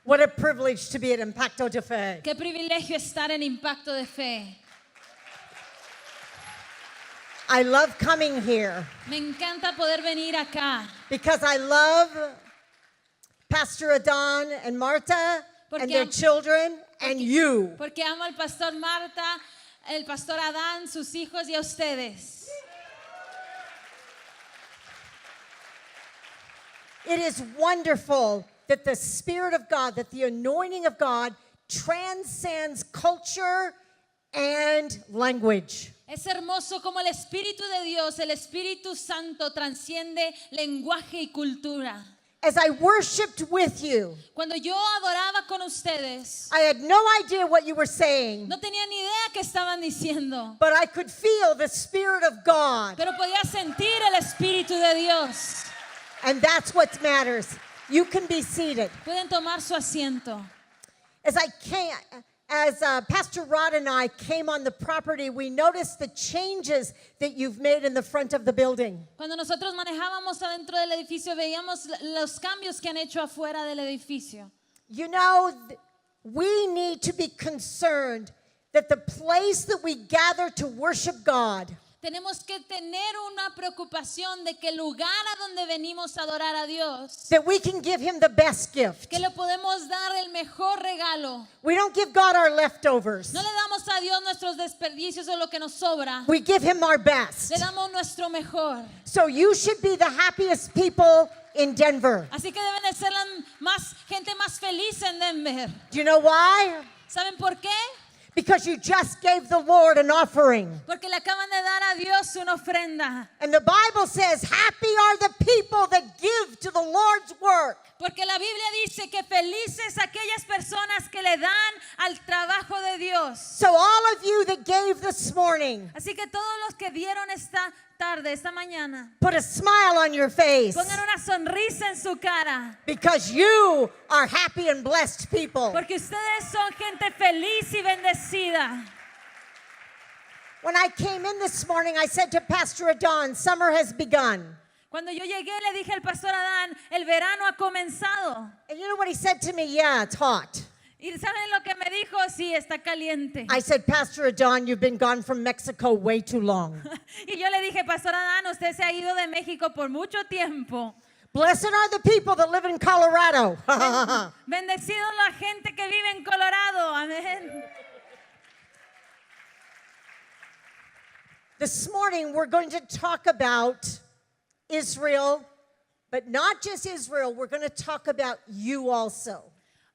What a privilege to be at Impacto de Fe. Qué privilegio estar en Impacto de Fe. I love coming here Me encanta poder venir acá because I love Pastor Adon and Marta and their children and you. porque amo al pastor Marta, el pastor Adán, sus hijos y a ustedes. It is wonderful that the Spirit of God, that the anointing of God transcends culture and language. Es hermoso como el Espíritu de Dios, el Espíritu Santo transciende lenguaje y cultura. As I worshiped with you, Cuando yo adoraba con ustedes, I had no idea what you were saying, no tenía ni idea qué estaban diciendo, but I could feel the Spirit of God. pero podía sentir el Espíritu de Dios. And that's what matters. You can be seated. Pueden tomar su asiento. As Pastor Rod and I came on the property, we noticed the changes that you've made in the front of the building. Cuando nosotros manejábamos adentro del edificio, veíamos los cambios que han hecho afuera del edificio. You know, we need to be concerned that the place that we gather to worship God, Tenemos que tener una preocupación de que el lugar a donde venimos a adorar a Dios, that we can give Him the best gift. que le podemos dar el mejor regalo. We don't give God our leftovers. No le damos a Dios nuestros desperdicios o lo que nos sobra. We give Him our best. Le damos nuestro mejor. So you should be the happiest people in Denver. Así que deben de ser la gente más feliz en Denver. Do you know why? ¿Saben por qué? Because you just gave the Lord an offering. Porque le acaban de dar a Dios una ofrenda. And the Bible says, happy are the people that give to the Lord's work. Porque la Biblia dice que felices aquellas personas que le dan al trabajo de Dios. So all of you that gave this morning, Así que todos los que dieron esta tarde, esta mañana, put a smile on your face pongan una sonrisa en su cara. because you are happy and blessed people. Porque ustedes son gente feliz y bendecida. When I came in this morning, I said to Pastor Adon, summer has begun. Cuando yo llegué le dije al pastor Adán, el verano ha comenzado. And you know what he said to me? Yeah, it's hot. ¿Y saben lo que me dijo? Sí, está caliente. I said, Pastor Adon, you've been gone from Mexico way too long. Y yo le dije, pastor Adán, usted se ha ido de México por mucho tiempo. Blessed are the people that live in Colorado. Bendecido la gente que vive en Colorado. Amén. This morning, we're going to talk about Israel, but not just Israel. We're going to talk about you also.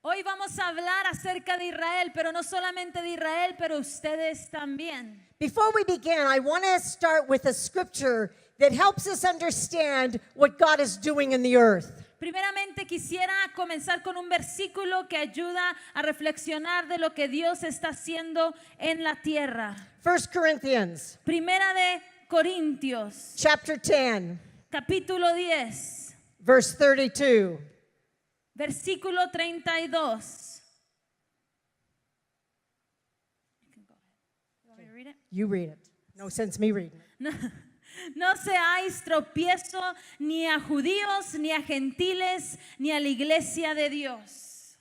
Hoy vamos a hablar acerca de Israel, pero no solamente de Israel, pero ustedes también. Before we begin, I want to start with a scripture that helps us understand what God is doing in the earth. Primeramente quisiera comenzar con un versículo que ayuda a reflexionar de lo que Dios está haciendo en la tierra. 1 Corinthians Primera de Corintios, chapter 10, capítulo 10, verse 32. versículo 32. You read it. No sense me reading it. No seáis tropiezo ni a judíos, ni a gentiles, ni a la iglesia de Dios.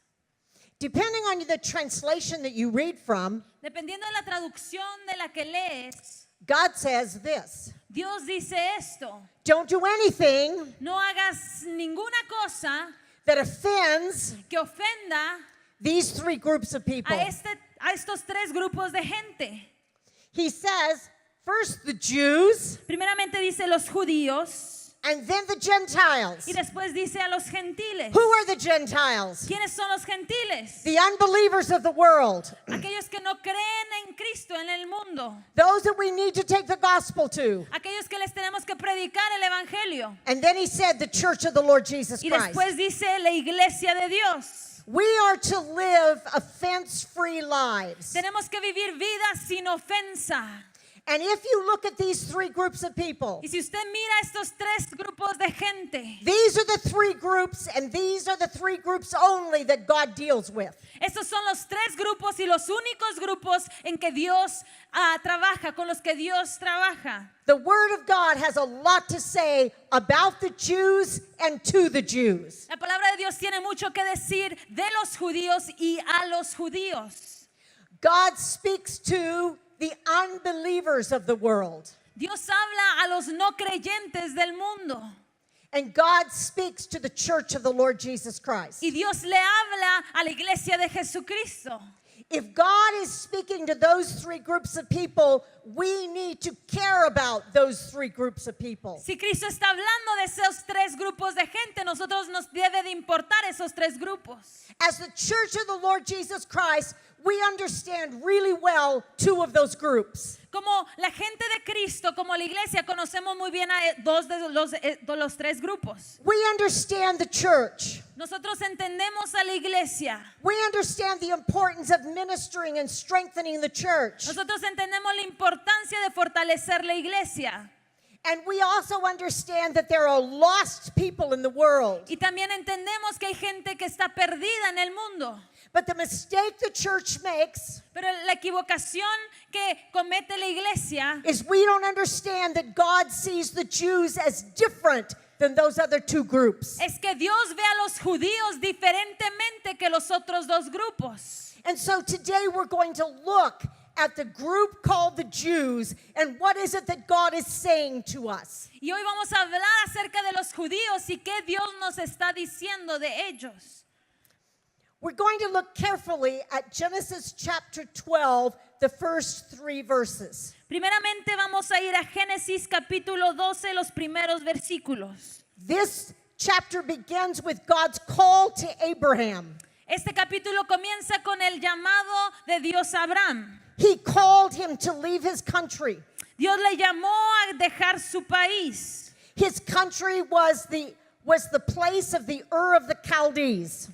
Depending on the translation that you read from, Dependiendo de la traducción de la que lees, God says this: Dios dice esto: don't do anything no hagas ninguna cosa that offends que ofenda these three groups of people. a estos tres grupos de gente. He says, first the Jews, Primeramente dice los judíos and then the Gentiles. y después dice a los gentiles. Who are the Gentiles? ¿Quiénes son los gentiles? The unbelievers of the world. Aquellos que no creen en Cristo en el mundo. Those that we need to take the gospel to. Aquellos que les tenemos que predicar el evangelio. And then he said, the church of the Lord Jesus Y Christ. después dice la iglesia de Dios. We are to live offense-free lives. Tenemos que vivir vidas sin ofensa. And if you look at these three groups of people, Y si usted mira estos tres grupos de gente, these are the three groups, and these are the three groups only that God deals with. estos son los tres grupos y los únicos grupos en que Dios trabaja, con los que Dios trabaja. The Word of God has a lot to say about the Jews and to the Jews. La palabra de Dios tiene mucho que decir de los judíos y a los judíos. God speaks to the unbelievers of the world. Dios habla a los no creyentes del mundo. And God speaks to the church of the Lord Jesus Christ. Y Dios le habla a la iglesia de Jesucristo. If God is speaking to those three groups of people, we need to care about those three groups of people. Si Cristo está hablando de esos tres grupos de gente, nosotros nos debe de importar esos tres grupos. As the church of the Lord Jesus Christ, we understand really well two of those groups. Como la gente de Cristo, como la iglesia, conocemos muy bien a dos de los tres grupos. We understand the church. Nosotros entendemos a la iglesia. We understand the importance of ministering and strengthening the church. Nosotros entendemos la importancia de fortalecer la iglesia. And we also understand that there are lost people in the world. Y también entendemos que hay gente que está perdida en el mundo. But the mistake the church makes Pero la equivocación que comete la iglesia is we don't understand that God sees the Jews as different than those other two groups. es que Dios ve a los judíos diferentemente que los otros dos grupos. And so today we're going to look at the group called the Jews and what is it that God is saying to us. Y hoy vamos a hablar acerca de los judíos y qué Dios nos está diciendo de ellos. We're going to look carefully at Genesis chapter 12, the first 3 verses. Primeramente vamos a ir a Génesis capítulo 12, los primeros versículos. This chapter begins with God's call to Abraham. Este capítulo comienza con el llamado de Dios a Abraham. He called him to leave his country. Dios le llamó a dejar su país. His country was the place of the Ur of the Chaldees.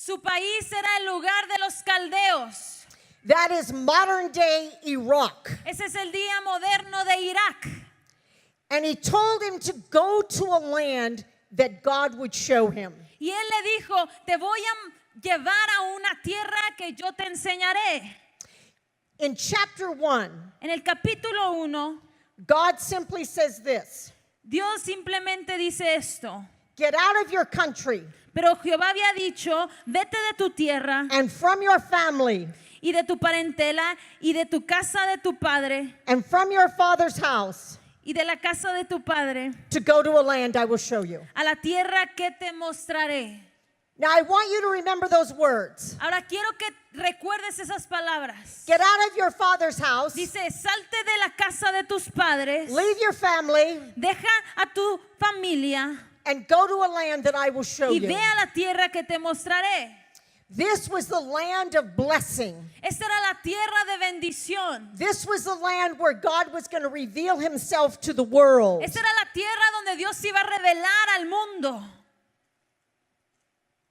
Su país era el lugar de los caldeos. That is modern day Iraq. Ese es el día moderno de Irak. And he told him to go to a land that God would show him. Y él le dijo, te voy a llevar a una tierra que yo te enseñaré. In chapter 1, En el capítulo 1, God simply says this: Dios simplemente dice esto. get out of your country Pero Jehová había dicho, vete de tu tierra and from your family y de tu parentela y de tu casa de tu padre and from your father's house y de la casa de tu padre to go to a land I will show you. a la tierra que te mostraré. Now I want you to remember those words. Ahora quiero que recuerdes esas palabras. Get out of your father's house, Dice, salte de la casa de tus padres, leave your family, deja a tu familia and go to a land that I will show y you. ve a la tierra que te mostraré. This was the land of blessing. Esta era la tierra de bendición. This was the land where God was going to reveal himself to the world. Esta era la tierra donde Dios se iba a revelar al mundo.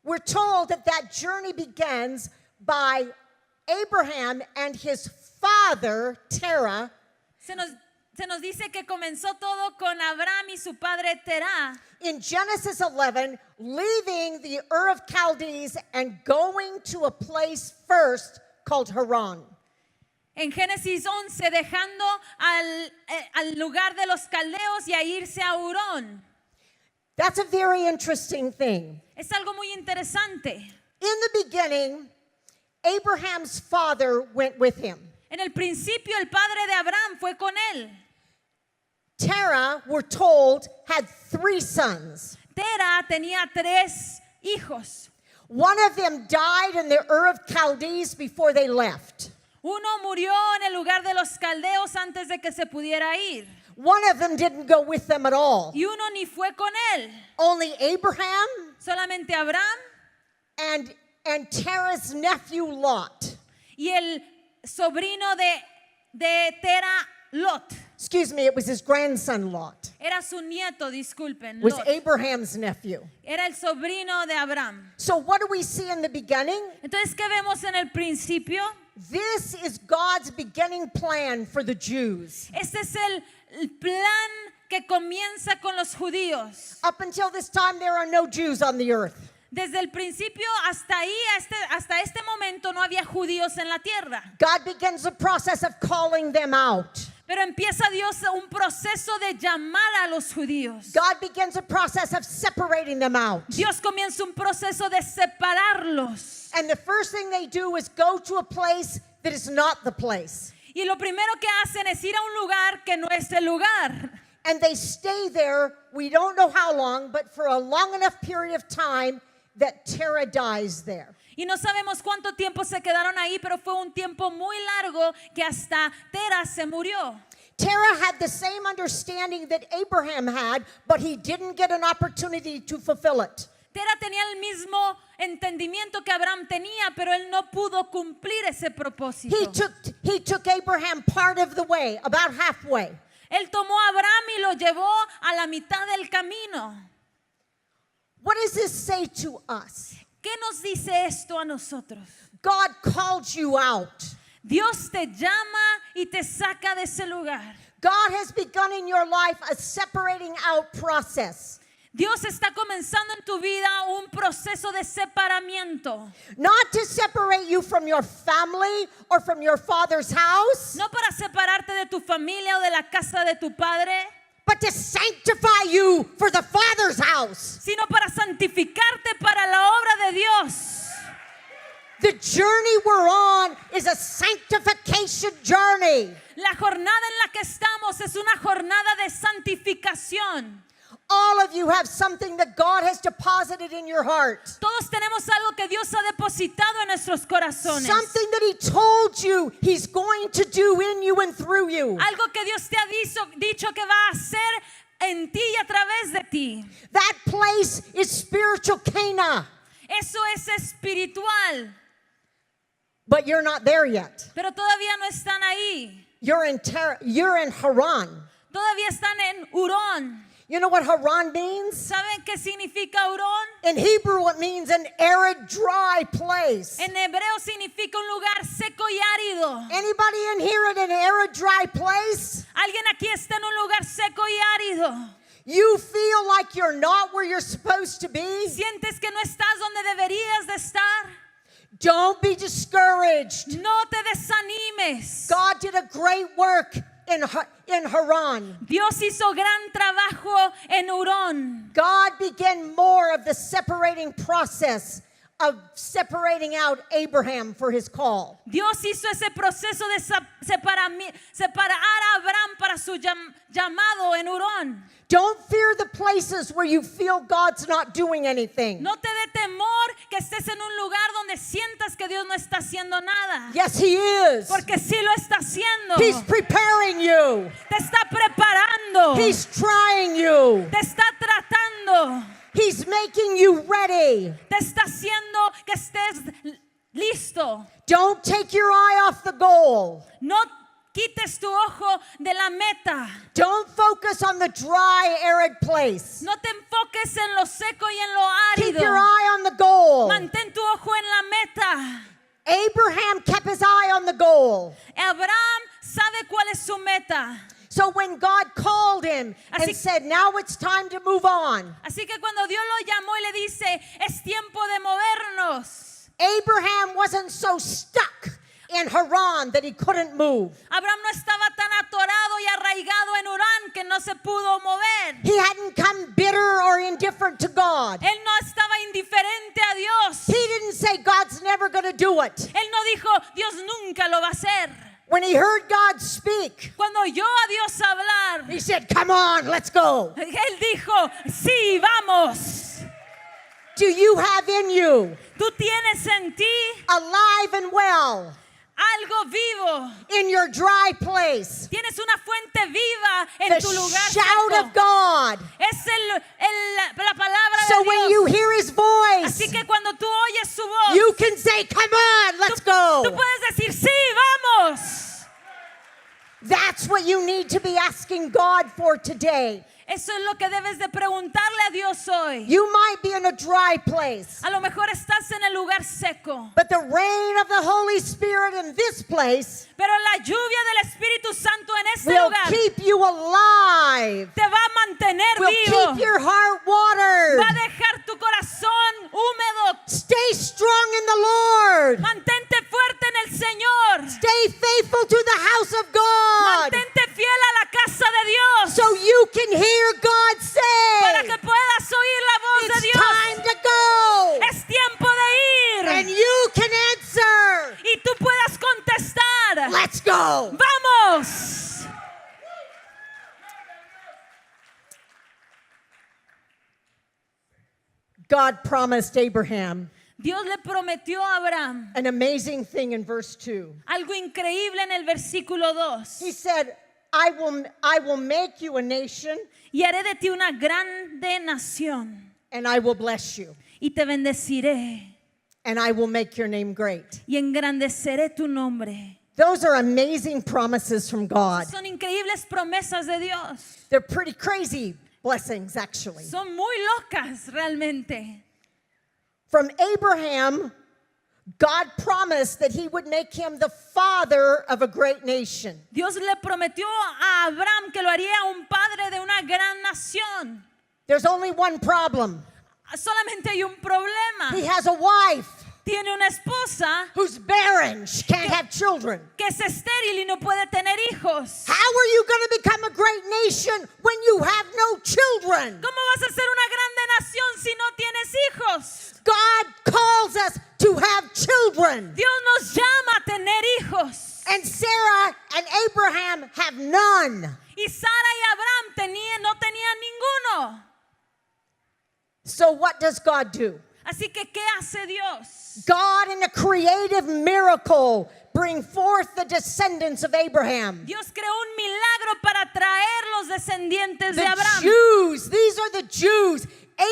We're told that that journey begins by Abraham and his father, Terah, Se nos dice que comenzó todo con Abraham y su padre Terah. in Genesis 11, leaving the Ur of Chaldees and going to a place first called Haran. En Génesis 11, dejando al lugar de los caldeos y a irse a Hurón. That's a very interesting thing. Es algo muy interesante. In the beginning, Abraham's father went with him. En el principio el padre de Abraham fue con él. Terah, we're told, had 3 sons. Terah tenía 3 hijos. One of them died in the Ur of Chaldees before they left. Uno murió en el lugar de los caldeos antes de que se pudiera ir. One of them didn't go with them at all. Y uno ni fue con él. Only Abraham Solamente Abraham and Terah's nephew Lot. y el sobrino de Terah, Lot. Excuse me, it was his grandson Lot. Era su nieto, disculpen. Was Lot. Abraham's nephew. Era el sobrino de Abraham. So what do we see in the beginning? Entonces, ¿qué vemos en el principio? This is God's beginning plan for the Jews. Este es el plan que comienza con los judíos. Up until this time, there are no Jews on the earth. Desde el principio hasta ahí, hasta este momento no había judíos en la tierra. God begins the process of calling them out. Pero empieza Dios un proceso de llamar a los judíos. God begins a process of separating them out. Dios comienza un proceso de separarlos. And the first thing they do is go to a place that is not the place. Y lo primero que hacen es ir a un lugar que no es el lugar. And they stay there, we don't know how long, but for a long enough period of time that Terah dies there. Y no sabemos cuánto tiempo se quedaron ahí, pero fue un tiempo muy largo que hasta Tera se murió. Terah had the same understanding that Abraham had, but he didn't get an opportunity to fulfill it. Tera tenía el mismo entendimiento que Abraham tenía, pero él no pudo cumplir ese propósito. He took Abraham part of the way, about halfway. Él tomó a Abraham y lo llevó a la mitad del camino. What does this say to us? ¿Qué nos dice esto a nosotros? God called you out. Dios te llama y te saca de ese lugar. God has begun in your life a separating out process. Dios está comenzando en tu vida un proceso de separamiento. Not to separate you from your family or from your father's house, No para separarte de tu familia o de la casa de tu padre, but to sanctify you for the Father's house. sino para santificarte para la obra de Dios. The journey we're on is a sanctification journey. La jornada en la que estamos es una jornada de santificación. All of you have something that God has deposited in your heart. Todos tenemos algo que Dios ha depositado en nuestros corazones. Something that He told you He's going to do in you and through you. Algo que Dios te ha dicho que va a hacer en ti y a través de ti. That place is spiritual Cana, Eso es espiritual, but you're not there yet. pero todavía no están ahí. You're in Haran. Todavía están en Hurón. You know what Haran means? ¿Saben qué significa Hurón? In Hebrew, it means an arid, dry place. En hebreo significa un lugar seco y árido. Anybody in here in an arid, dry place? ¿Alguien aquí está en un lugar seco y árido? You feel like you're not where you're supposed to be? ¿Sientes que no estás donde deberías de estar? Don't be discouraged. No te desanimes. God did a great work in Haran. Dios hizo gran trabajo en Hurón. God began more of the separating process of separating out Abraham for his call. Dios hizo ese proceso de separar a Abraham para su llamado en Hurón. Don't fear the places where you feel God's not doing anything. No te dé temor que estés en un lugar donde sientas que Dios no está haciendo nada. Yes, He is. Porque sí lo está haciendo. He's preparing you. Te está preparando. He's trying you. Te está tratando. He's making you ready. Te está haciendo que estés listo. Don't take your eye off the goal. No quites tu ojo de la meta. Don't focus on the dry, arid place. No te enfoques en lo seco y en lo Keep árido. your eye on the goal. Mantén tu ojo en la meta. Abraham kept his eye on the goal. Abraham sabe cuál es su meta. So when God called him and Así- said, now it's time to move on, Así que cuando Dios lo llamó y le dice, es tiempo de movernos. Abraham wasn't so stuck in Haran that he couldn't move. Abraham no estaba tan atorado y arraigado en Hurán que no se pudo mover. He hadn't come bitter or indifferent to God. Él no estaba indiferente a Dios. He didn't say, God's never going to do it. Él no dijo, Dios nunca lo va a hacer. When he heard God speak, Cuando oyó a Dios hablar, he said, come on, let's go. él dijo, sí, vamos. Do you have in you, Tú tienes en ti alive and well, algo vivo. in your dry place, Tienes una fuente viva en the tu lugar shout seco. of God? Es la palabra So de when Dios. you hear his voice, Así que cuando tú oyes su voz, you can say, come on, let's tú go. puedes decir, sí, vamos. That's what you need to be asking God for today. Eso es lo que debes de preguntarle a Dios hoy. You might be in a dry place, A lo mejor estás en el lugar seco, but the rain of the Holy Spirit in this place pero la lluvia del Espíritu Santo en este will lugar keep you alive, te va a mantener will vivo. keep your heart watered. Va a dejar tu corazón húmedo. Stay strong in the Lord. Mantente fuerte en el Señor. Stay faithful to the house of God. Mantente fiel Let's go. ¡Vamos! God promised Abraham Dios le prometió a Abraham an amazing thing in verse 2. algo increíble en el versículo 2. He said, I will make you a nation Y haré de ti una grande nación and I will bless you y te bendeciré and I will make your name great. y engrandeceré tu nombre. Those are amazing promises from God. Son increíbles promesas de Dios. They're pretty crazy blessings, actually. Son muy locas realmente. From Abraham, God promised that he would make him the father of a great nation. Dios le prometió a Abraham que lo haría un padre de una gran nación. There's only one problem. Solamente hay un problema. He has a wife Tiene una esposa who's barren. She can't have children. que es estéril y no puede tener hijos. How are you going to become a great nation when you have no children? ¿Cómo vas a ser una grande nación si no tienes hijos? God calls us to have children. Dios nos llama a tener hijos. And Sarah and Abraham have none. Y Sara y Abraham no tenían ninguno. So what does God do? Así que, ¿qué hace Dios? God, in a creative miracle, bring forth the descendants of Abraham. Dios creó un milagro para traer los descendientes de The Abraham. Jews, these are the Jews.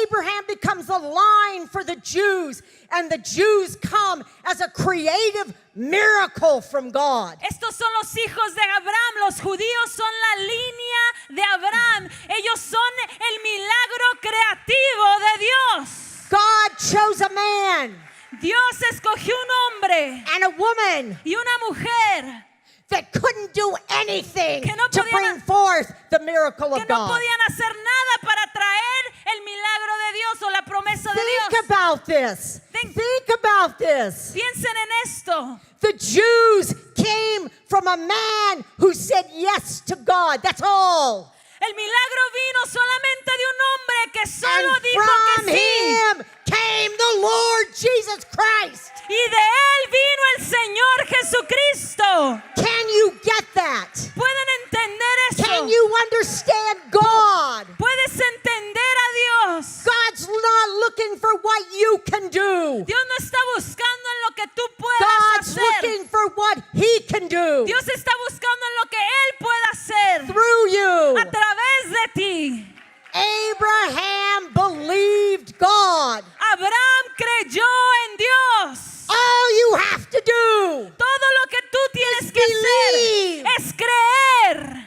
Abraham becomes a line for the Jews, and the Jews come as a creative miracle from God. Estos son los hijos de Abraham, los judíos son la línea de Abraham. Ellos son el milagro creativo de Dios. God chose a man Dios escogió un hombre and a woman y una mujer that couldn't do anything Que no to podían- bring forth the miracle que of no God. podían hacer nada para traer el milagro de Dios o la promesa de Think Dios. about this. Think about this. Piensen en esto. The Jews came from a man who said yes to God. That's all. El milagro vino solamente de un hombre que solo And dijo from que sí. him came the Lord Jesus Christ. Y de él vino el Señor Jesucristo. Can you get that? ¿Pueden entender eso? Can you understand God? ¿Puedes entender a Dios? God's not looking for what you can do. Dios no está buscando en lo que tú puedas God's hacer. looking for what He can do Dios está buscando en lo que Él pueda hacer through you. a través de ti. Abraham believed God. Abraham creyó en Dios. All you have to do Todo lo que tú tienes que believe. hacer es creer.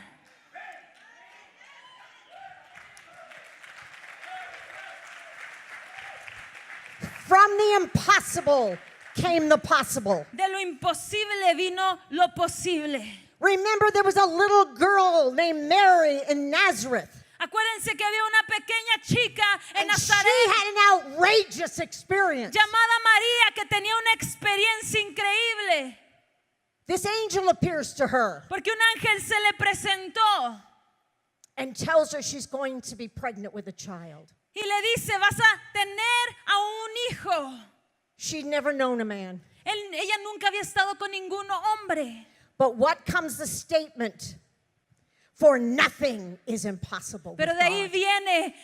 From the impossible came the possible. De lo imposible vino lo posible. Remember, there was a little girl named Mary in Nazareth. Acuérdense que había una pequeña chica en And she Nazaret had an outrageous experience. llamada María que tenía una experiencia increíble. This angel appears to her Porque un ángel se le presentó and tells her she's going to be pregnant with a child. y le dice, vas a tener a un hijo. She'd never known a man. Ella nunca había estado con ningún hombre. But what comes the statement? For nothing is impossible. Pero with de ahí God. viene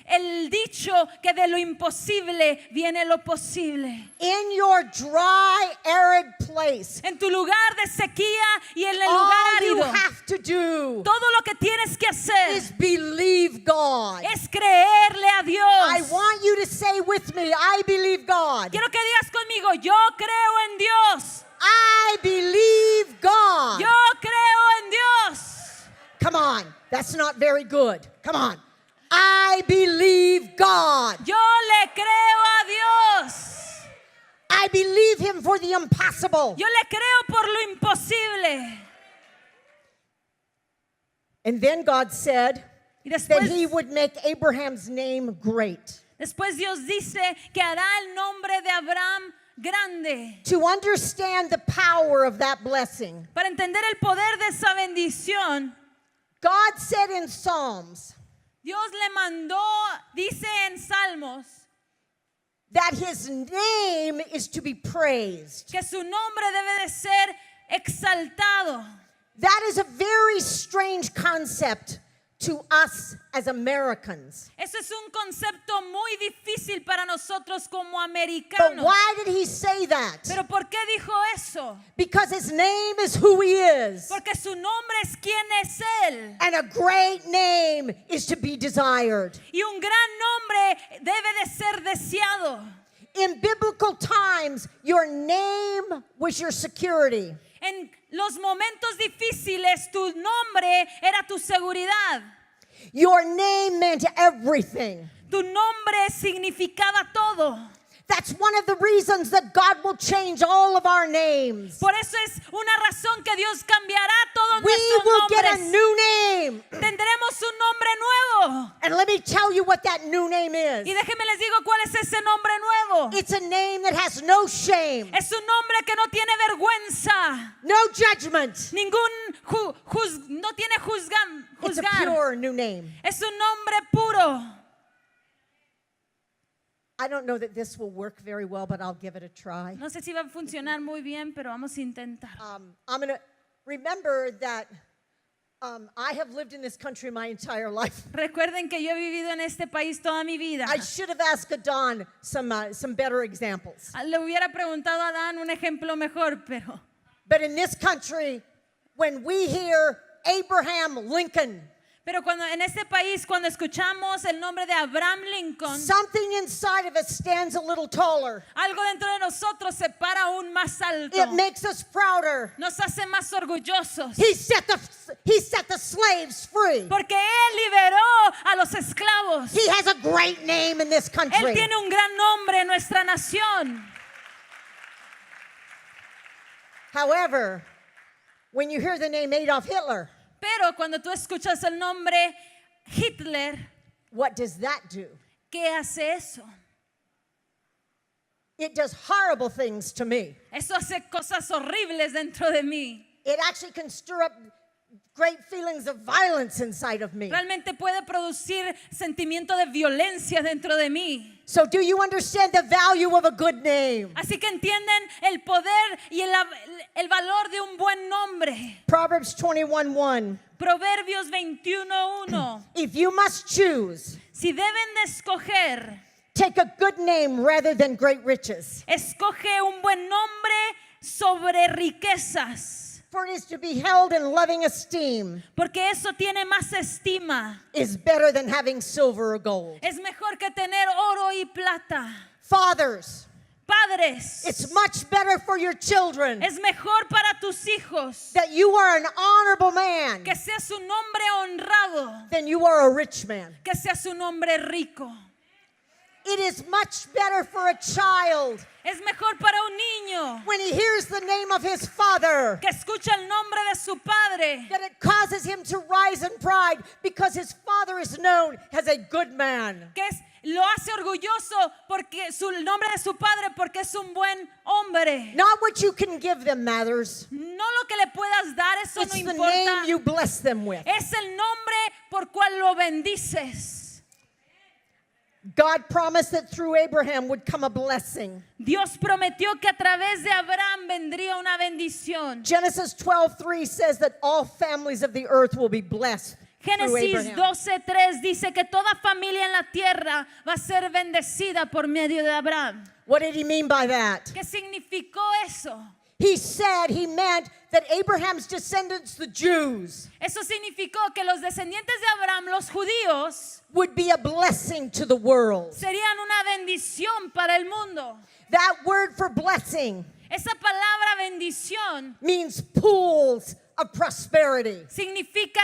el dicho que de lo imposible viene lo posible. In your dry, arid place, En tu lugar de sequía y en el all lugar you árido, have to do todo lo que tienes que hacer is believe God. es creerle a Dios. I want you to say with me, I believe God. Quiero que digas conmigo, yo creo en Dios. I believe God. Yo creo en Dios. Come on, that's not very good. Come on. I believe God. Yo le creo a Dios. I believe Him for the impossible. Yo le creo por lo imposible. And then God said Y that He would make Abraham's name great. después Dios dice que hará el nombre de Abraham grande. To understand the power of that blessing, Para entender el poder de esa bendición, God said in Psalms Dios le mandó, dice en Salmos, that His name is to be praised. que su nombre debe de ser exaltado. That is a very strange concept to us as Americans. Eso es un concepto muy difícil para nosotros como But americanos. why did he say that? Pero ¿por qué dijo eso? Because his name is who he is. Porque su nombre es quién es él. And a great name is to be desired. Y un gran nombre debe de ser deseado. In biblical times, your name was your security. En los momentos difíciles, tu nombre era tu seguridad. Your name meant everything. Tu nombre significaba todo. That's one of the reasons that God will change all of our names. Por eso es una razón que Dios cambiará todos We nuestros will get a nombres. new name. Tendremos un nombre nuevo. And let me tell you what that new name Y is. déjenme les digo cuál es ese nombre nuevo. It's a name that has no shame, Es un nombre que no tiene vergüenza. no judgment. No tiene It's a juzgar. pure new name. Es un nombre puro. I don't know that this will work very well, but I'll give it a try. No sé si va a funcionar muy bien, pero vamos a intentar. I'm going to remember that I have lived in this country my entire life. Recuerden que yo he vivido en este país toda mi vida. I should have asked Adon some better examples. Le hubiera preguntado a Dan un ejemplo mejor, pero But in this country, when we hear Abraham Lincoln, cuando en este país, cuando escuchamos el nombre de Abraham Lincoln, something inside of us stands a little taller. algo dentro de nosotros se para aún más alto. It makes us prouder. Nos hace más orgullosos. He set the slaves free. Porque Él liberó a los esclavos. He has a great name in this Él country. tiene un gran nombre en nuestra nación. However, when you hear the name Adolf Hitler, Pero cuando tú escuchas el nombre Hitler, what does that do? ¿qué hace eso? It does horrible things to me. Eso hace cosas horribles dentro de mí. It actually can stir up great feelings of violence inside of me. Realmente puede producir sentimiento de violencia dentro de mí. So do you understand the value of a good name? Así que entienden el poder y el valor de un buen nombre. Proverbs 21:1. Proverbios 21:1. If you must choose, Si deben de escoger, take a good name rather than great riches. escoge un buen nombre sobre riquezas. For it is to be held in loving esteem Porque eso tiene más estima. is better than having silver or gold. Es mejor que tener oro y plata. Fathers, Padres, it's much better for your children es mejor para tus hijos that you are an honorable man que seas un hombre honrado, than you are a rich man. que seas un hombre rico. It is much better for a child Es mejor para un niño when he hears the name of his father que escucha el nombre de su padre, that it causes him to rise in pride because his father is known as a good man. lo hace orgulloso porque el nombre de su padre porque es un buen hombre. Not what you can give them matters. No lo que le puedas dar, eso It's no the importa. name you bless them with. Es el nombre por cual lo bendices. God promised that through Abraham would come a blessing. Dios prometió que a través de Abraham vendría una bendición. Genesis 12:3 says that all families of the earth will be blessed through Génesis Abraham. 12:3 dice que toda familia en la tierra va a ser bendecida por medio de Abraham. What did he mean by that? ¿Qué significó eso? He meant that Abraham's descendants, the Jews, Eso significó que los descendientes de Abraham, los judíos, would be a blessing to the world. serían una bendición para el mundo. That word for blessing Esa palabra bendición means pools of prosperity. significa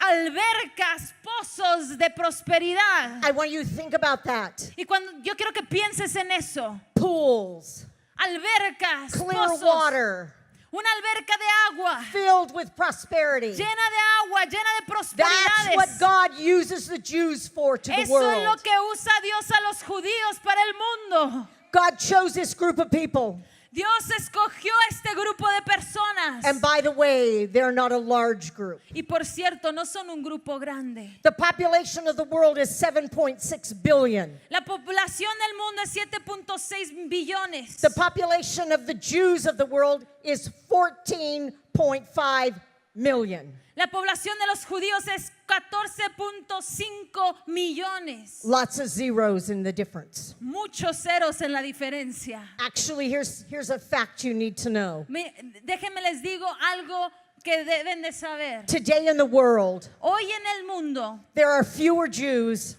albercas, pozos de prosperidad. I want you to think about that. Y yo quiero que pienses en eso. Pools, Albercas, clear pozos, water, una alberca de agua, filled with prosperity. llena de agua, llena de That's prosperidades. what God uses the Jews for to the Eso es lo world. que usa Dios a los judíos para el mundo. God chose this group of people. Dios escogió a este grupo de personas. And by the way, they're not a large group. Y por cierto, no son un grupo grande. The population of the world is 7.6 billion. La población del mundo es 7.6 billones. The population of the Jews of the world is 14.5 million. La población de los judíos es 14.5 millones. Lots of zeros in the difference. Muchos ceros en la diferencia. Actually, here's a fact you need to know. Déjenme les digo algo que deben de saber. Today in the world, Hoy en el mundo there are fewer Jews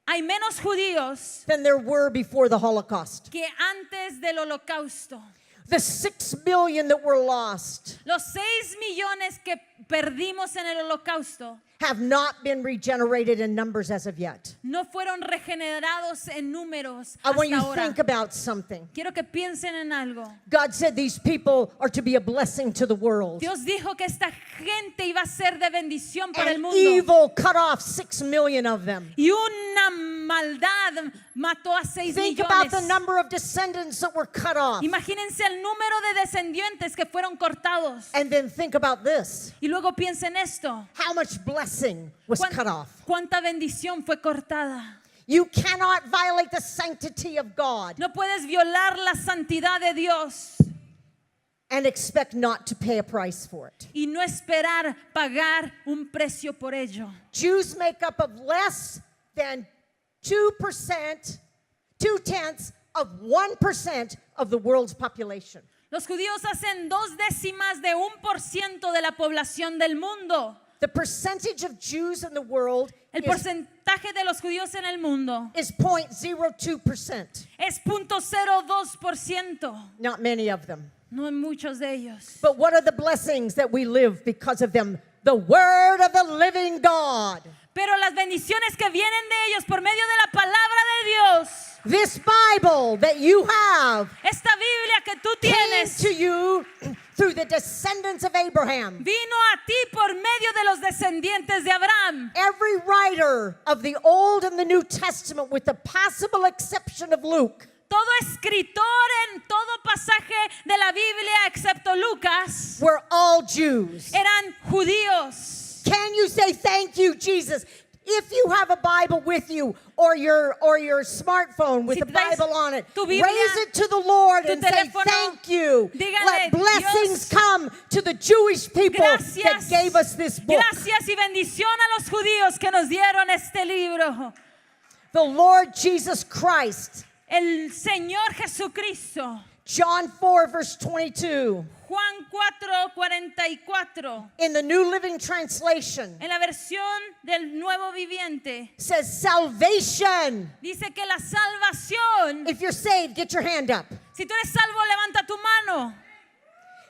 hay menos judíos than there were before the Holocaust. que antes del holocausto. The 6 billion that were lost Los 6 millones que perdimos en el holocausto have not been regenerated in numbers as of yet. no fueron regenerados en números I want hasta you to ahora. think about something. Quiero que piensen en algo. God said these people are to be a blessing to the world. Dios dijo que esta gente iba a ser de bendición para el And mundo. evil cut off 6 million of them. Y una maldad mató a 6 Think about the millones. number of descendants that were cut off. Imagínense el número de descendientes que fueron cortados. And then think about this. Y luego piensen esto. How much blessing was cut off? ¿Cuánta bendición fue cortada? You cannot violate the sanctity of God No puedes violar la santidad de Dios and expect not to pay a price for it. y no esperar pagar un precio por ello. Jews make up of less than 2%, 2/10 of 1% of the world's population. Los judíos hacen 2/10 de 1% de la población del mundo. The percentage of Jews in the world El porcentaje de los judíos en el mundo is 0.02%. es 0.02%. Not many of them. No en muchos de ellos. But what are the blessings that we live because of them? The word of the living God. Pero las bendiciones que vienen de ellos por medio de la palabra de Dios, This Bible that you have esta Biblia que tú came tienes, to you through the descendants of Abraham. vino a ti por medio de los descendientes de Abraham. Every writer of the Old and the New Testament, with the possible exception of Luke, Todo escritor en todo pasaje de la Biblia, excepto Lucas, were all Jews. eran judíos. Can you say thank you, Jesus? If you have a Bible with you or your smartphone with Si the traes Bible on it, tu Biblia, raise it to the Lord tu and say teléfono, thank you. dígale, Let blessings Dios, come to the Jewish people that Gracias, gave us this book. gracias y bendición a los judíos que nos dieron este libro. The Lord Jesus Christ. El Señor Jesucristo. John 4 verse 22. Juan 4:44. In the New Living Translation En la versión del Nuevo Viviente says salvation. dice que la salvación, If you're saved, get your hand up. si tú eres salvo, levanta tu mano.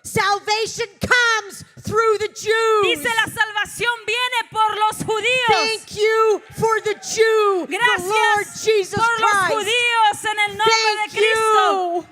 Salvation comes through the Jews. Dice la salvación viene por los judíos. Thank you for the Jew, the Lord Gracias Jesus por los Christ. judíos en el nombre Thank de Cristo. you.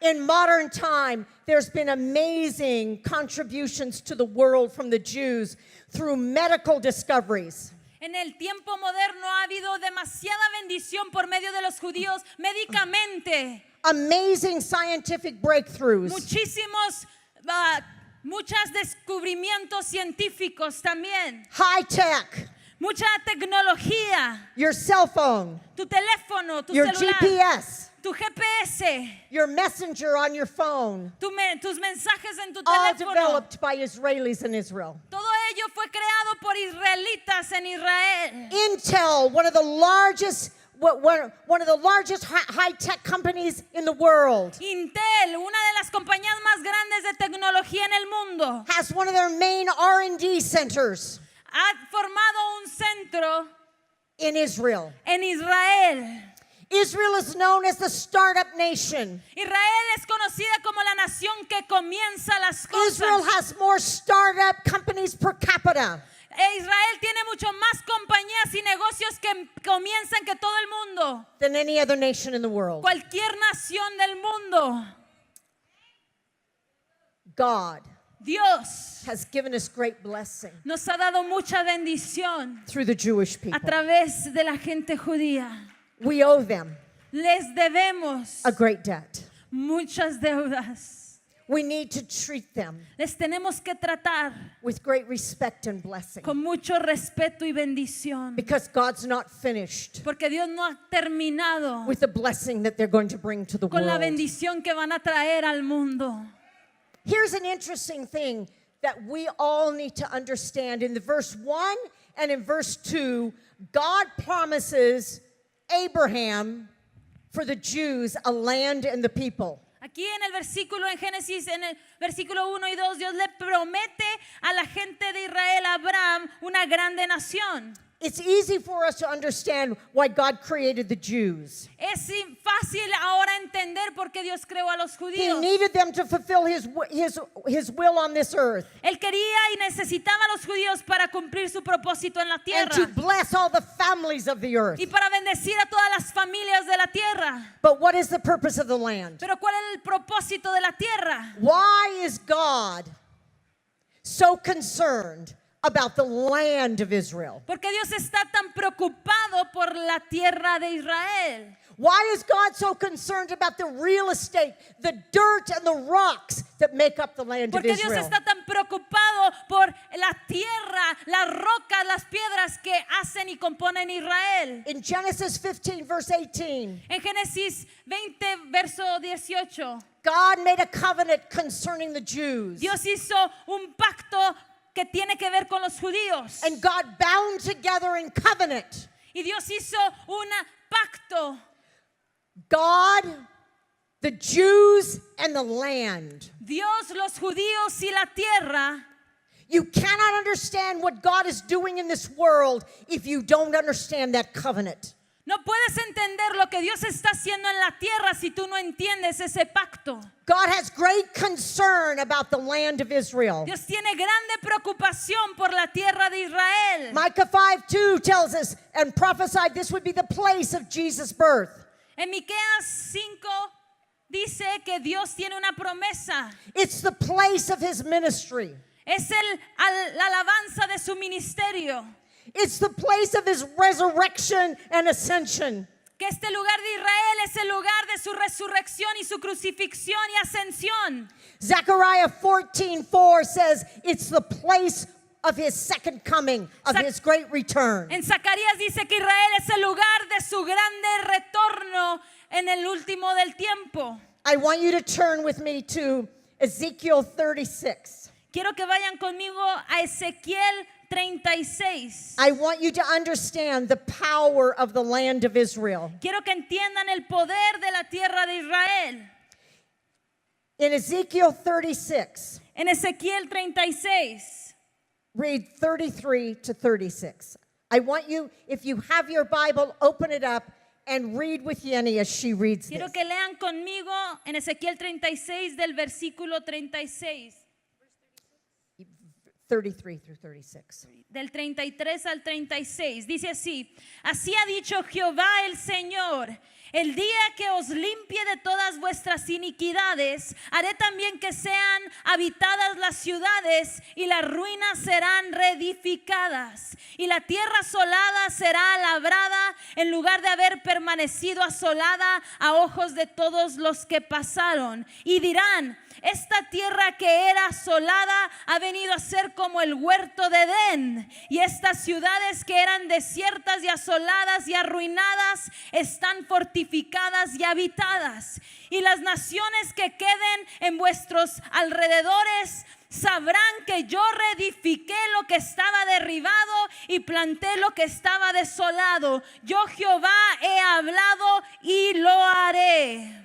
In modern time, there's been amazing contributions to the world from the Jews through medical discoveries. En el tiempo moderno ha habido demasiada bendición por medio de los judíos médicamente. Amazing scientific breakthroughs. Muchos descubrimientos científicos también. High tech. Mucha tecnología. Your cell phone. Tu teléfono, tu Your celular, GPS. tu GPS, Your messenger on your phone. tus mensajes en tu All teléfono. developed by Israelis in Israel. Todo ello fue creado por israelitas en Israel. Intel, one of the largest high-tech companies in the world, Intel, una de las compañías más grandes de tecnología en el mundo, has one of their main R&D centers ha formado un centro in Israel. en Israel. Israel is known as the startup nation. Israel es conocida como la nación que comienza las Israel cosas. has more startup companies per capita Israel tiene mucho más compañías y negocios que comienzan que todo el mundo. than any other nation in the world. Cualquier nación del mundo. God Dios has given us great blessing nos ha dado mucha bendición through the Jewish a people. través de la gente judía. We owe them Les debemos a great debt. muchas deudas. We need to treat them Les tenemos que tratar with great respect and blessing con mucho respeto y bendición. because God's not finished Porque Dios no ha terminado with the blessing that they're going to bring to the con la world. bendición que van a traer al mundo. Here's an interesting thing that we all need to understand. In the verse 1 and in verse 2, God promises Abraham for the Jews a land and the people. Aquí en el versículo, en Génesis, en el versículo 1 y 2, Dios le promete a la gente de Israel, a Abraham, una grande nación. It's easy for us to understand why God created the Jews. Es fácil ahora entender por qué Dios creó a los He judíos. needed them to fulfill his will on this earth Él quería y necesitaba a los judíos para cumplir su propósito en la and to tierra bless all the families of the earth. y para bendecir a todas las familias de la tierra. But what is the purpose of the land? Pero ¿cuál es el propósito de la tierra? Why is God so concerned about the land of Israel? Porque Dios está tan preocupado por la tierra de Israel. Why is God so concerned about the real estate, the dirt and the rocks that make up the land of Porque Dios Israel? está tan preocupado por la tierra, las rocas, las piedras que hacen y componen Israel. In Genesis 15, verse 18, En Génesis 20, verso 18, God made a covenant concerning the Jews. Dios hizo un pacto que tiene que ver con los judíos. And God bound together in covenant Y Dios hizo un pacto. God, the Jews, and the land. Dios, los judíos y la tierra. You cannot understand what God is doing in this world if you don't understand that covenant. No puedes entender lo que Dios está haciendo en la tierra si tú no entiendes ese pacto. God has great concern about the land of Israel. Dios tiene grande preocupación por la tierra de Israel. Micah 5:2 tells us and prophesied this would be the place of Jesus' birth. En Miqueas 5 dice que Dios tiene una promesa. It's the place of his ministry. Es la alabanza de su ministerio. It's the place of his resurrection and ascension. Que este lugar de Israel es el lugar de su resurrección y su crucifixión y ascensión. Zechariah 14:4 says it's the place of his second coming, of his great return. En Zacarías dice que Israel es el lugar de su grande retorno en el último del tiempo. I want you to turn with me to Ezekiel 36. Quiero que vayan conmigo a Ezequiel 36. I want you to understand the power of the land of Israel. Quiero que entiendan el poder de la tierra de Israel. In Ezekiel 36, En Ezequiel 36. read 33 to 36. I want you, if you have your Bible, open it up and read with Yenny as she reads Quiero this. que lean conmigo en Ezequiel 36 del versículo 36. 33 through 36. Del 33 al 36. Dice así: así ha dicho Jehová el Señor: el día que os limpie de todas vuestras iniquidades, haré también que sean habitadas las ciudades y las ruinas serán reedificadas. Y la tierra asolada será labrada en lugar de haber permanecido asolada a ojos de todos los que pasaron. Y dirán: esta tierra que era asolada ha venido a ser como el huerto de Edén, y estas ciudades que eran desiertas y asoladas y arruinadas están fortificadas y habitadas. Y las naciones que queden en vuestros alrededores sabrán que yo reedifiqué lo que estaba derribado y planté lo que estaba desolado. Yo Jehová he hablado y lo haré.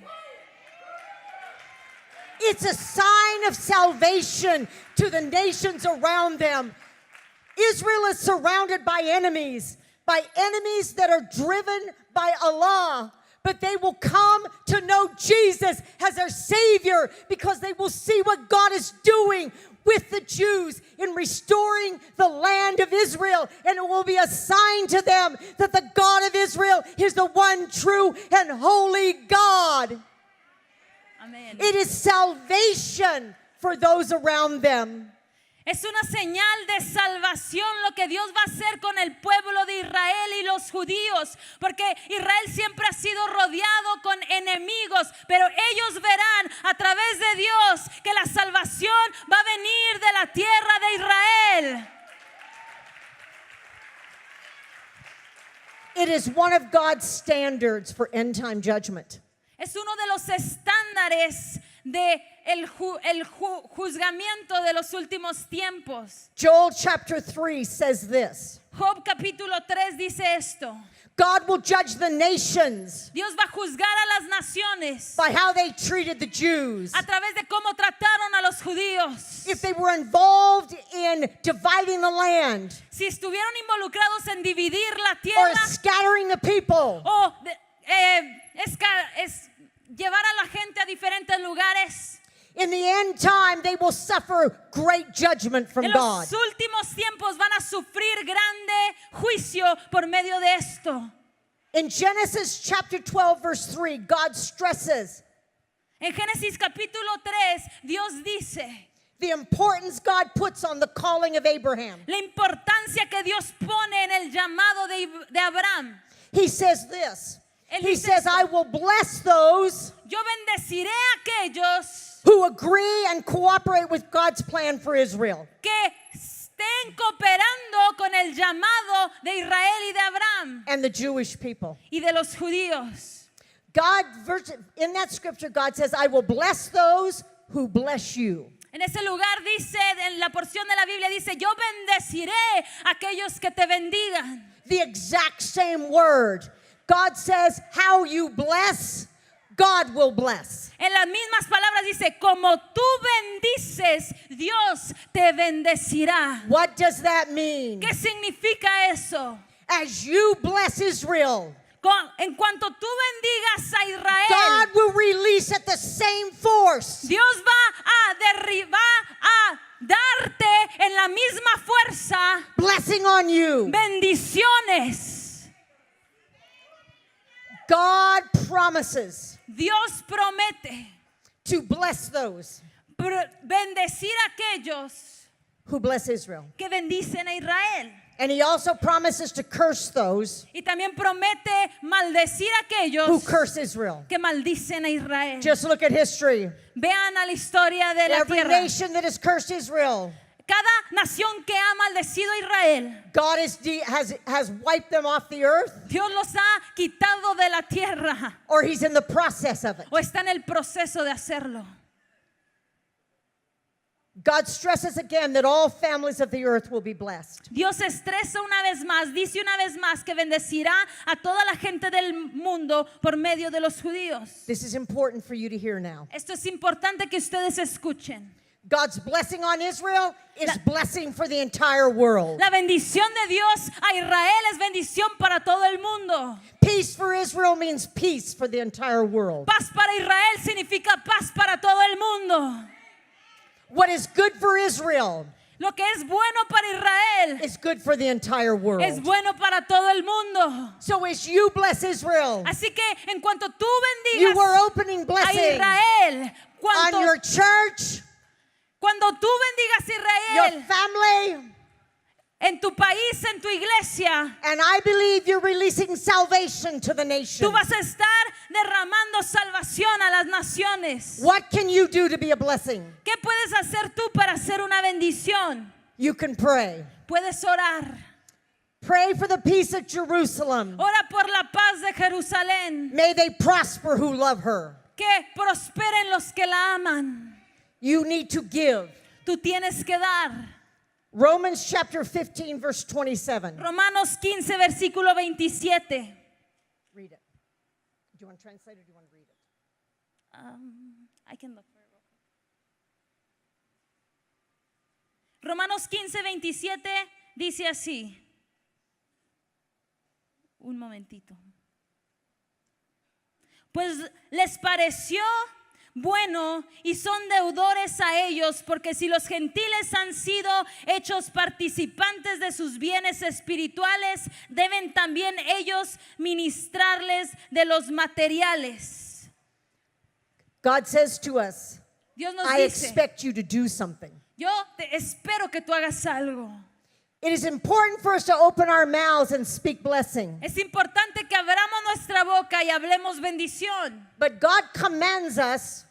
It's a sign of salvation to the nations around them. Israel is surrounded by enemies that are driven by Allah. But they will come to know Jesus as their Savior because they will see what God is doing with the Jews in restoring the land of Israel. And it will be a sign to them that the God of Israel is the one true and holy God. Amén. It is salvation for those around them. Es una señal de salvación lo que Dios va a hacer con el pueblo de Israel y los judíos, porque Israel siempre ha sido rodeado con enemigos, pero ellos verán a través de Dios que la salvación va a venir de la tierra de Israel. It is one of God's standards for end time judgment. Es uno de los estándares de el juzgamiento de los últimos tiempos. Joel chapter 3 says this. Job capítulo 3 dice esto: God will judge the nations Dios va a juzgar a las naciones by how they treated the Jews. a través de cómo trataron a los judíos. If they were involved in dividing the land Si estuvieron involucrados en dividir la or tierra scattering the people, o llevar a la gente a diferentes lugares. in the end time they will suffer great judgment from En God. los últimos tiempos van a sufrir grande juicio por medio de esto. In Genesis chapter 12 verse 3, God stresses En Génesis capítulo 3, Dios dice the importance God puts on the calling of Abraham. la importancia que Dios pone en el llamado de Abraham. He says this. Él He dice says, esto: I will bless those Yo bendeciré a aquellos who agree and cooperate with God's plan for Israel. que estén cooperando con el llamado de Israel y de Abraham And the Jewish people. y de los judíos. God, in that scripture, God says, I will bless those who bless you. En ese lugar dice, en la porción de la Biblia dice, yo bendeciré a aquellos que te bendigan. The exact same word. God says, how you bless, God will bless. En las mismas palabras dice, como tú bendices, Dios te bendecirá. What does that mean? ¿Qué significa eso? As you bless Israel, En cuanto tú bendigas a Israel, God will release at the same force Dios va a derribar, a darte en la misma fuerza blessing on you. bendiciones. God promises Dios promete to bless those bendecir a aquellos who bless Israel. que bendicen a Israel. And he also promises to curse those Y también promete maldecir a who aquellos curse Israel. que maldicen a Israel. Just look at history. Vean a la historia de la Every tierra. nation that has cursed Israel, Cada nación que ha maldecido a Israel, God has wiped them off the earth, Dios los ha quitado de la tierra or he's in the process of it. o está en el proceso de hacerlo. God stresses again that all families of the earth will be blessed. Dios estresa una vez más, dice una vez más que bendecirá a toda la gente del mundo por medio de los judíos. This is important for you to hear now. Esto es importante que ustedes escuchen. God's blessing on Israel is blessing for the entire world. La bendición de Dios a Israel es bendición para todo el mundo. Peace for Israel means peace for the entire world. Paz para Israel significa paz para todo el mundo. What is good for Israel Lo que es bueno para Israel is good for the entire world. es bueno para todo el mundo. So as you bless Israel, Así que en cuanto tú you bendigas are opening a blessing Israel, on your church, cuando tú bendigas a your Israel family, en tu país, en tu iglesia, and I believe you're releasing salvation to the nation. tú vas a estar derramando salvación a las naciones. What can you do to be a blessing? ¿Qué puedes hacer tú para ser una bendición? You can pray. Puedes orar. Pray for the peace of Jerusalem. Ora por la paz de Jerusalén. May they prosper who love her. Que prosperen los que la aman. You need to give. Tú tienes que dar. Romans chapter 15 verse 27. Romanos 15, versículo 27. Read it. Do you want to translate or do you want to read it? I can look for it. Romanos 15, 27 dice así. Un momentito. Pues les pareció bueno y son deudores a ellos, porque si los gentiles han sido hechos participantes de sus bienes espirituales, deben también ellos ministrarles de los materiales. God says to us, Dios nos I dice, expect you to do something. yo te espero que tú hagas algo. It is important for us to open our mouths and speak blessing. Es importante que abramos nuestra boca y hablemos bendición. But God commands us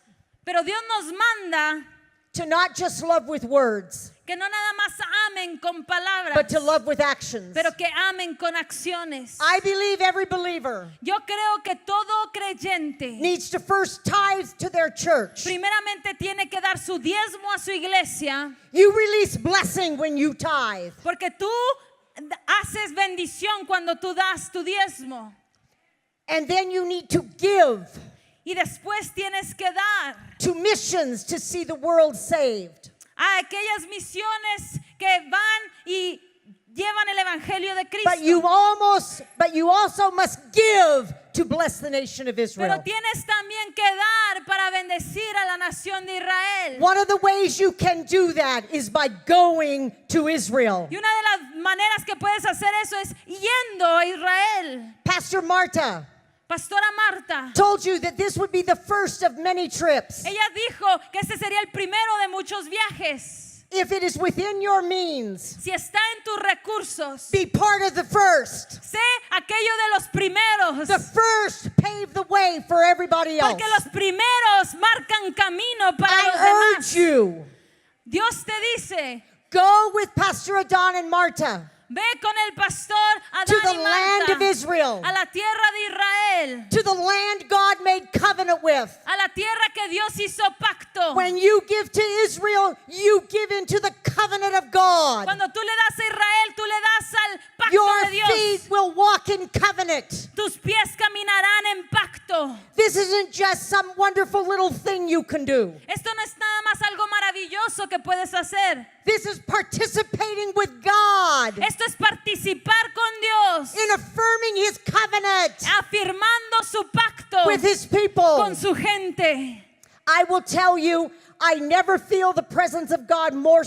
Pero Dios nos manda to not just love with words, que no nada más amen con palabras, but to love with actions. pero que amen con acciones. I believe every believer Yo creo que todo creyente needs to first tithe to their church. primeramente tiene que dar su diezmo a su iglesia, You release blessing when you tithe. porque tú haces bendición cuando tú das tu diezmo. And then you need to give Y después tienes que dar to missions to see the world saved. a aquellas misiones que van y llevan el evangelio de Cristo. But you also must give to bless the nation of Pero Israel. tienes también que dar para bendecir a la nación de Israel. One of the ways you can do that is by going to Israel. Y una de las maneras que puedes hacer eso es yendo a Israel. Pastor Marta Pastora Marta, told you that this would be the first of many trips. ella dijo que este sería el primero de muchos viajes. If it is within your means, Si está en tus recursos, be part of the first. sé aquello de los primeros. The first pave the way for everybody else. Porque los primeros marcan camino para los I demás. urge you, Dios te dice, go with Pastor Adon and Marta ve con el pastor to Adán the y land of Marta Israel, a la tierra de Israel, to the land God made covenant with. a la tierra que Dios hizo pacto. When you give to Israel, you give into the covenant of God. Cuando tú le das a Israel, tú le das al pacto Your de Dios. feet will walk in covenant. Tus pies caminarán en pacto. This isn't just some wonderful little thing you can do. Esto no es nada más algo maravilloso que puedes hacer. This is participating with God Esto es participar con Dios, in affirming His covenant afirmando su pacto with His people. con su gente. I will tell you, I never feel the presence of God more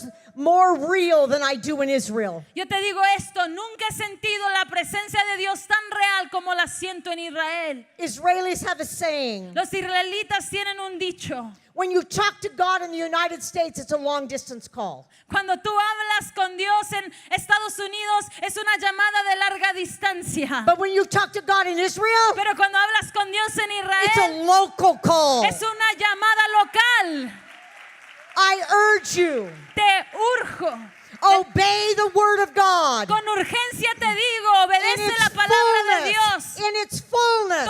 real than I do in Israel. Yo te digo esto, nunca he sentido la presencia de Dios tan real como la siento en Israel. Israelis have a saying. Los israelitas tienen un dicho. When you talk to God in the United States, it's a long distance call. Cuando tú hablas con Dios en Estados Unidos es una llamada de larga distancia. But when you talk to God in Israel, Pero cuando hablas con Dios en it's Israel a local call. es una llamada local. I urge you, Te urjo. obey the word of God Con urgencia te digo, in obedece its la palabra de Dios. fullness. In its fullness.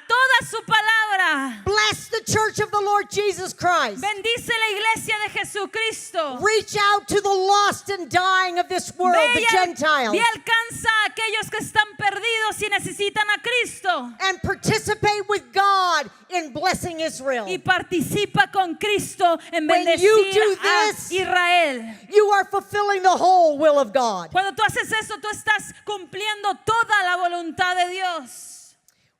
Toda su palabra. Bless the church of the Lord Jesus Christ. Bendice la iglesia de Jesucristo. Reach out to the lost and dying of this world, Ve the y Gentiles, alcanza a aquellos que están perdidos y necesitan a Cristo. and participate with God in blessing Israel. Y participa con Cristo en When bendecir you do a this, Israel. You are fulfilling the whole will of God. Cuando tú haces eso, tú estás cumpliendo toda la voluntad de Dios.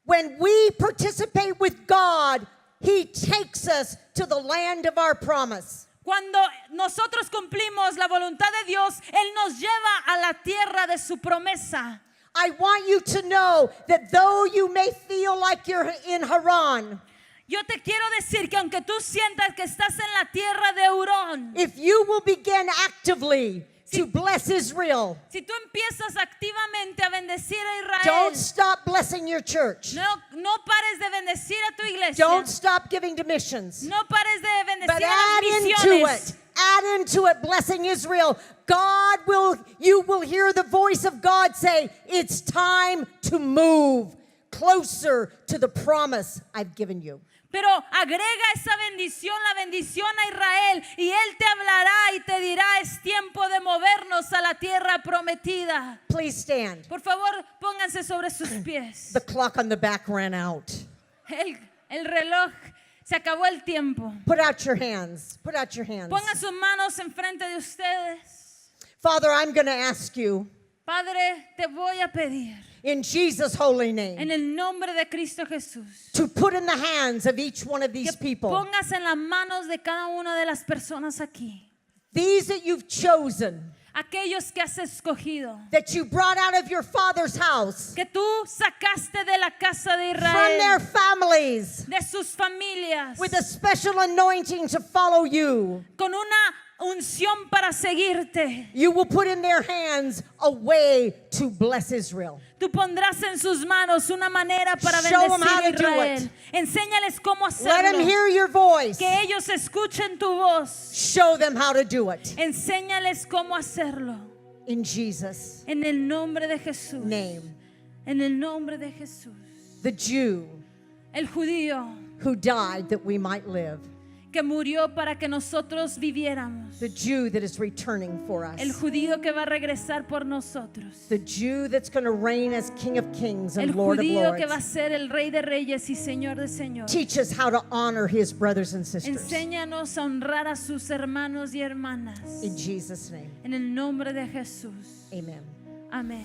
When we participate with God, He takes us to the land of our promise. Cuando nosotros cumplimos la voluntad de Dios, Él nos lleva a la tierra de su promesa. I want you to know that though you may feel like you're in Haran, Yo te quiero decir que aunque tú sientas que estás en la tierra de Hurón, if you will begin actively to bless Israel, si tú empiezas activamente a bendecir a Israel, don't stop blessing your church. no pares de bendecir a tu iglesia, Don't stop giving to missions. no pares de But bendecir a add las into misiones. it, add into it blessing Israel. You will hear the voice of God say, it's time to move closer to the promise I've given you. Pero agrega esa bendición, la bendición a Israel, y Él te hablará y te dirá, es tiempo de movernos a la tierra prometida. Please stand. Por favor, pónganse sobre sus pies. The clock on the back ran out. El reloj, se acabó el tiempo. Put out your hands. Put out your hands. Pongan sus manos enfrente de ustedes. Father, I'm going to ask you Padre, te voy a pedir, in Jesus' holy en name, el nombre de Cristo Jesús, to put in the hands of each one of que these people, pongas en las manos de cada una de las personas aquí, these that you've chosen aquellos que has escogido, that you brought out of your father's house, que tú sacaste de la casa de from their Israel, families, de sus familias, with a special anointing to follow you. con una unción para seguirte. You will put in their hands a way to bless Israel. Tú pondrás en sus manos una manera para Show 'em how bendecir to do a Israel. it. Enséñales cómo Let them hacerlo. hear your voice. Que ellos escuchen tu voz. Show them how to do it. Enséñales cómo hacerlo. In Jesus' En el nombre de Jesús. name. En el nombre de Jesús. The Jew El judío who died that we might live. que murió para que nosotros viviéramos. The Jew that is returning for El us. judío que va a regresar por nosotros. The Jew that's going to reign as King of Kings and El Lord of judío que va a Lords. ser el rey de reyes y señor de señores. Teach us how to honor his brothers and sisters. Enséñanos a honrar a sus hermanos y hermanas. In Jesus' name. En el nombre de Jesús. Amen. Amén.